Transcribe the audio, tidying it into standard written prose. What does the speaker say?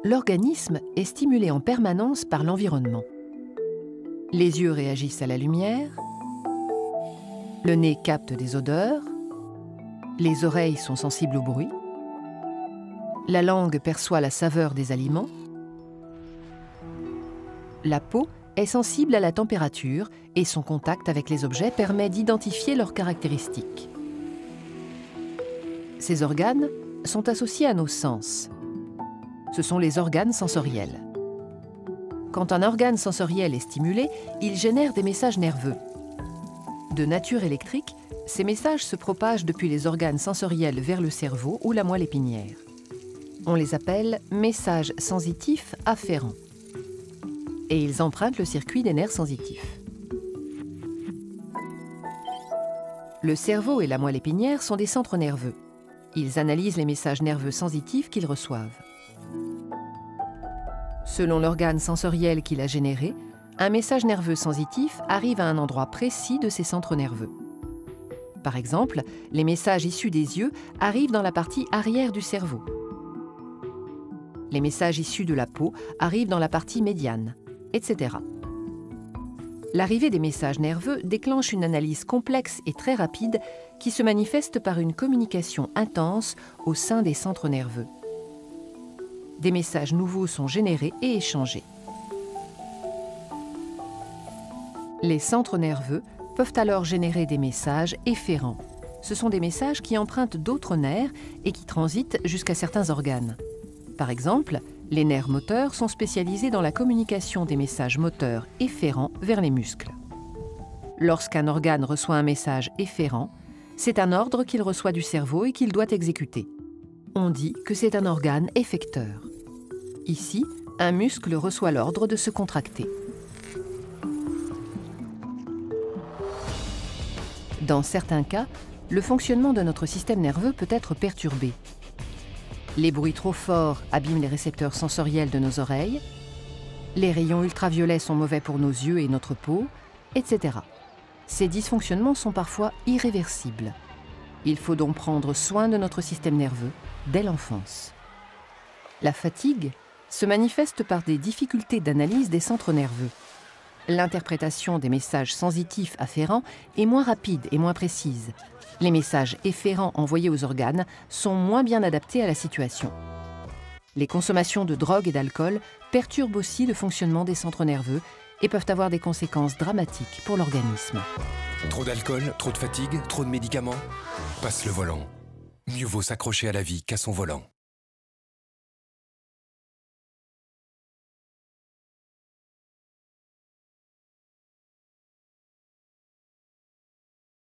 L'organisme est stimulé en permanence par l'environnement. Les yeux réagissent à la lumière, le nez capte des odeurs, les oreilles sont sensibles au bruit, la langue perçoit la saveur des aliments, la peau est sensible à la température et son contact avec les objets permet d'identifier leurs caractéristiques. Ces organes sont associés à nos sens. Ce sont les organes sensoriels. Quand un organe sensoriel est stimulé, il génère des messages nerveux. De nature électrique, ces messages se propagent depuis les organes sensoriels vers le cerveau ou la moelle épinière. On les appelle messages sensitifs afférents. Et ils empruntent le circuit des nerfs sensitifs. Le cerveau et la moelle épinière sont des centres nerveux. Ils analysent les messages nerveux sensitifs qu'ils reçoivent. Selon l'organe sensoriel qu'il a généré, un message nerveux sensitif arrive à un endroit précis de ces centres nerveux. Par exemple, les messages issus des yeux arrivent dans la partie arrière du cerveau. Les messages issus de la peau arrivent dans la partie médiane, etc. L'arrivée des messages nerveux déclenche une analyse complexe et très rapide qui se manifeste par une communication intense au sein des centres nerveux. Des messages nouveaux sont générés et échangés. Les centres nerveux peuvent alors générer des messages efférents. Ce sont des messages qui empruntent d'autres nerfs et qui transitent jusqu'à certains organes. Par exemple, les nerfs moteurs sont spécialisés dans la communication des messages moteurs efférents vers les muscles. Lorsqu'un organe reçoit un message efférent, c'est un ordre qu'il reçoit du cerveau et qu'il doit exécuter. On dit que c'est un organe effecteur. Ici, un muscle reçoit l'ordre de se contracter. Dans certains cas, le fonctionnement de notre système nerveux peut être perturbé. Les bruits trop forts abîment les récepteurs sensoriels de nos oreilles, les rayons ultraviolets sont mauvais pour nos yeux et notre peau, etc. Ces dysfonctionnements sont parfois irréversibles. Il faut donc prendre soin de notre système nerveux dès l'enfance. La fatigue se manifeste par des difficultés d'analyse des centres nerveux. L'interprétation des messages sensitifs afférents est moins rapide et moins précise. Les messages efférents envoyés aux organes sont moins bien adaptés à la situation. Les consommations de drogue et d'alcool perturbent aussi le fonctionnement des centres nerveux et peuvent avoir des conséquences dramatiques pour l'organisme. Trop d'alcool, trop de fatigue, trop de médicaments? Passe le volant. Mieux vaut s'accrocher à la vie qu'à son volant.